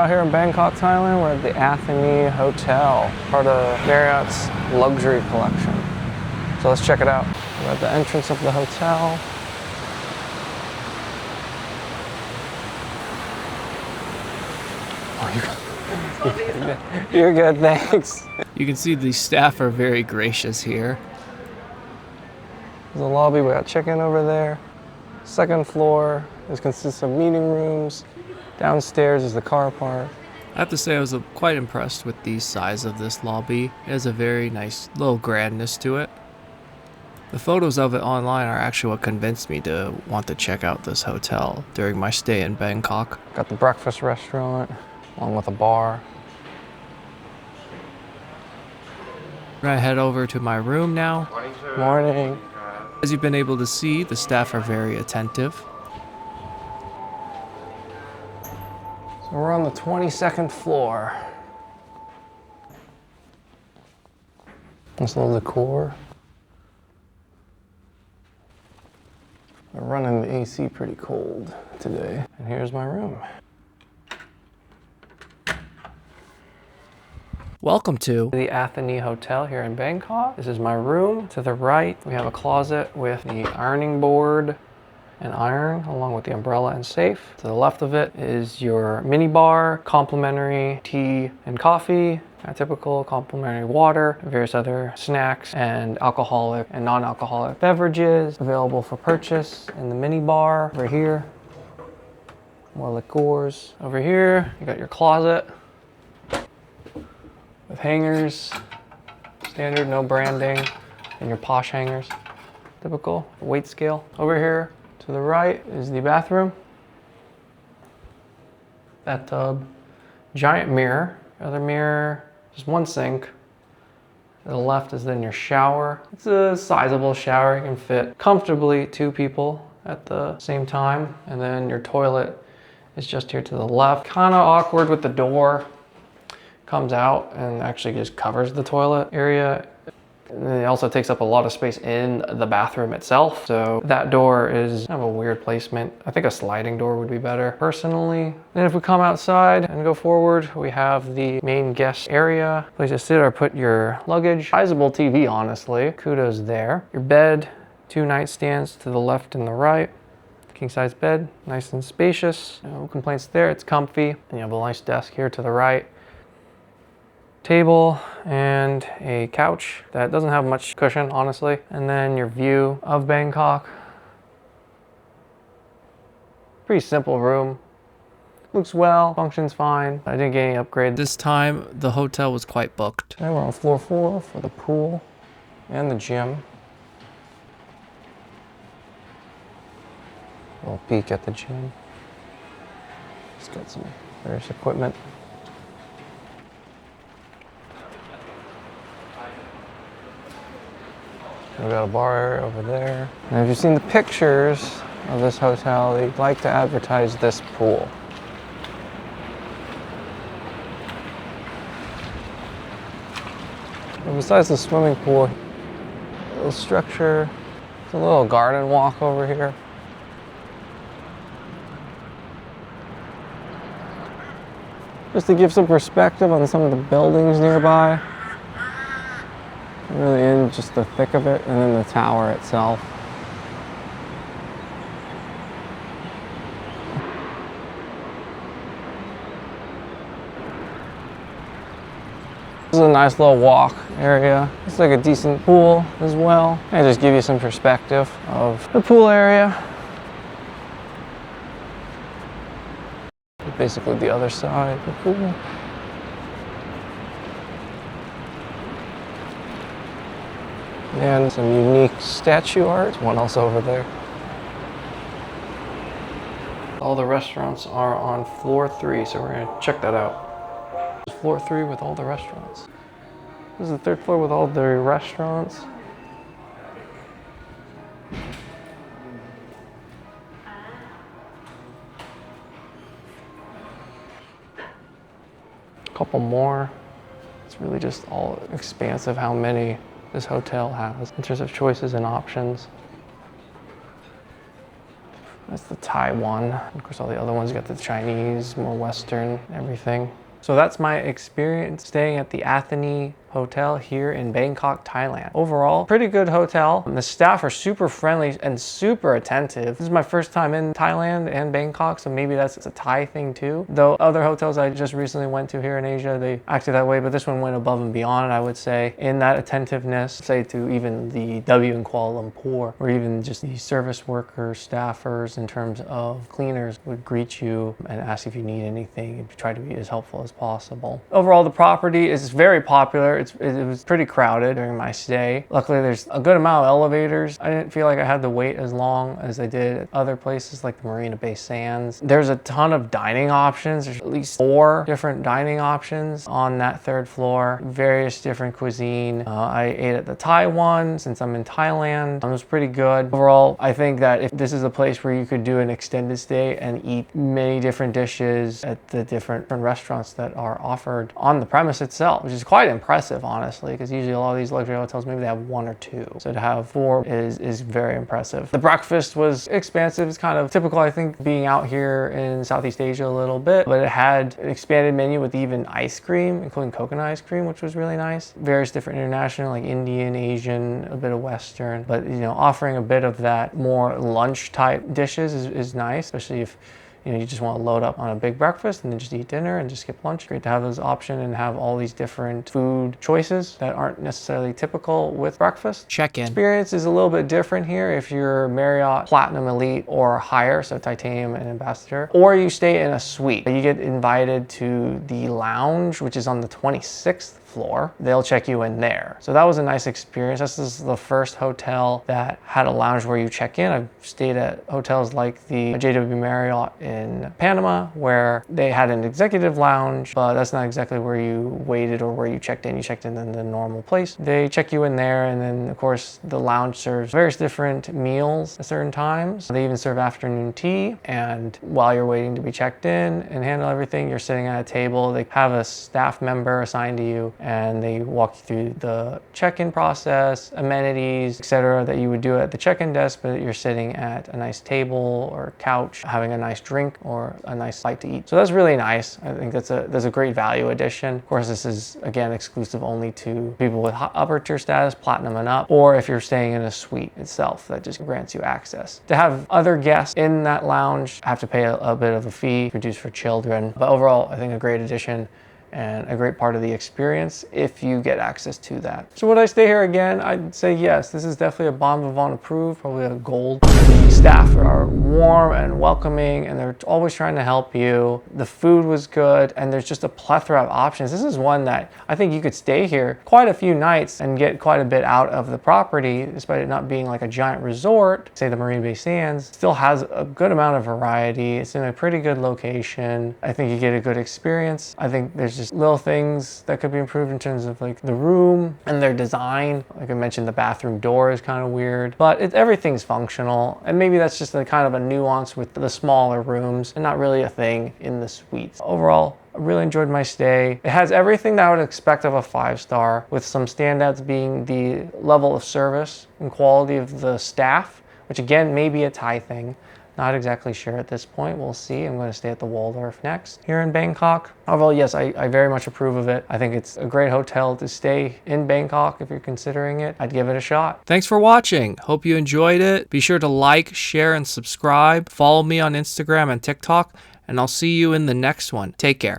out here in Bangkok, Thailand. We're at the Athenee Hotel, part of Marriott's luxury collection. So let's check it out. We're at the entrance of the hotel. Oh, you're good, thanks. You can see the staff are very gracious here. There's a lobby, we got chicken over there. Second floor, this consists of meeting rooms. Downstairs is the car park. I have to say I was quite impressed with the size of this lobby. It has a very nice little grandness to it. The photos of it online are actually what convinced me to want to check out this hotel during my stay in Bangkok. Got the breakfast restaurant, along with a bar. I'm gonna head over to my room now. Morning. As you've been able to see, the staff are very attentive. So we're on the 22nd floor. Nice little decor. We're running the AC pretty cold today. And here's my room. Welcome to The Athenee Hotel here in Bangkok. This is my room. To the right, we have a closet with the ironing board and iron, along with the umbrella and safe. To the left of it is your mini bar, complimentary tea and coffee, typical complimentary water, various other snacks, and alcoholic and non-alcoholic beverages available for purchase in the mini bar. Over here, more liqueurs. Over here, you got your closet with hangers, standard, no branding, and your posh hangers, typical weight scale. Over here to the right is the bathroom, bathtub, giant mirror, other mirror, just one sink. To the left is then your shower. It's a sizable shower, you can fit comfortably 2 people at the same time. And then your toilet is just here to the left. Kind of awkward with the door. Comes out and actually just covers the toilet area. And it also takes up a lot of space in the bathroom itself. So that door is kind of a weird placement. I think a sliding door would be better personally. Then if we come outside and go forward, we have the main guest area. Place to sit or put your luggage. Sizable TV, honestly. Kudos there. Your bed, 2 nightstands to the left and the right. King size bed, nice and spacious. No complaints there, it's comfy. And you have a nice desk here to the right. Table and a couch that doesn't have much cushion, honestly. And then your view of Bangkok. Pretty simple room. Looks well, functions fine. I didn't get any upgrade. this time. The hotel was quite booked. Okay, we're on floor 4 for the pool and the gym. A little peek at the gym. It's got some various equipment. We've got a bar area over there. And if you've seen the pictures of this hotel, they'd like to advertise this pool. And besides the swimming pool, a little structure, it's a little garden walk over here. Just to give some perspective on some of the buildings nearby. Really in just the thick of it, and then the tower itself. This is a nice little walk area. It's like a decent pool as well. And just give you some perspective of the pool area. Basically the other side of the pool. And some unique statue art. One else over there. All the restaurants are on floor 3, so we're gonna check that out. Floor 3 with all the restaurants. This is the 3rd floor with all the restaurants. A couple more. It's really just all expansive how many this hotel has in terms of choices and options. That's the Thai one. Of course, all the other ones got the Chinese, more Western, everything. So that's my experience staying at the Athenee Hotel here in Bangkok, Thailand. Overall, pretty good hotel. The staff are super friendly and super attentive. This is my first time in Thailand and Bangkok, so maybe that's a Thai thing too. Though other hotels I just recently went to here in Asia, they acted that way, but this one went above and beyond, I would say, in that attentiveness, say to even the W in Kuala Lumpur, or even just the service workers, staffers, in terms of cleaners would greet you and ask if you need anything and try to be as helpful as possible. Overall, the property is very popular. It was pretty crowded during my stay. Luckily, there's a good amount of elevators. I didn't feel like I had to wait as long as I did at other places like the Marina Bay Sands. There's a ton of dining options. There's at least 4 different dining options on that 3rd floor, various different cuisine. I ate at the Thai one since I'm in Thailand. It was pretty good. Overall, I think that if this is a place where you could do an extended stay and eat many different dishes at the different restaurants that are offered on the premise itself, which is quite impressive, honestly, because usually a lot of these luxury hotels, maybe they have 1 or 2. So to have 4 is very impressive. The breakfast was expansive. It's kind of typical, I think, being out here in Southeast Asia a little bit, but it had an expanded menu with even ice cream, including coconut ice cream, which was really nice. Various different international, like Indian, Asian, a bit of Western, but offering a bit of that more lunch type dishes is nice, especially if you just want to load up on a big breakfast and then just eat dinner and just skip lunch. Great to have those options and have all these different food choices that aren't necessarily typical with breakfast. Check-in. Experience is a little bit different here if you're Marriott Platinum Elite or higher, so Titanium and Ambassador, or you stay in a suite. You get invited to the lounge, which is on the 26th floor. They'll check you in there. So that was a nice experience. This is the first hotel that had a lounge where you check in. I've stayed at hotels like the JW Marriott in Panama, where they had an executive lounge, but that's not exactly where you waited or where you checked in. You checked in the normal place. They check you in there, and then of course the lounge serves various different meals at certain times. They even serve afternoon tea, and while you're waiting to be checked in and handle everything, you're sitting at a table. They have a staff member assigned to you, and they walk you through the check-in process, amenities, etc. that you would do at the check-in desk, but you're sitting at a nice table or couch having a nice drink or a nice bite to eat. So that's really nice. I think that's a great value addition. Of course, this is again exclusive only to people with upper tier status, platinum and up, or if you're staying in a suite itself that just grants you access. To have other guests in that lounge, have to pay a bit of a fee, reduced for children. But overall, I think a great addition and a great part of the experience if you get access to that. So would I stay here again? I'd say yes. This is definitely a Bon Vivant approved, probably a gold. The staff are warm and welcoming, and they're always trying to help you. The food was good, and there's just a plethora of options. This is one that I think you could stay here quite a few nights and get quite a bit out of the property, despite it not being like a giant resort. Say the Marina Bay Sands still has a good amount of variety. It's in a pretty good location. I think you get a good experience. I think there's just little things that could be improved in terms of like the room and their design. Like I mentioned, the bathroom door is kind of weird, but everything's functional, and maybe that's just a kind of a nuance with the smaller rooms and not really a thing in the suites. Overall, I really enjoyed my stay. It has everything that I would expect of a 5-star, with some standouts being the level of service and quality of the staff, which again may be a Thai thing. Not exactly sure at this point. We'll see. I'm going to stay at the Waldorf next here in Bangkok. Overall, yes, I very much approve of it. I think it's a great hotel to stay in Bangkok. If you're considering it, I'd give it a shot. Thanks for watching. Hope you enjoyed it. Be sure to like, share, and subscribe. Follow me on Instagram and TikTok, and I'll see you in the next one. Take care.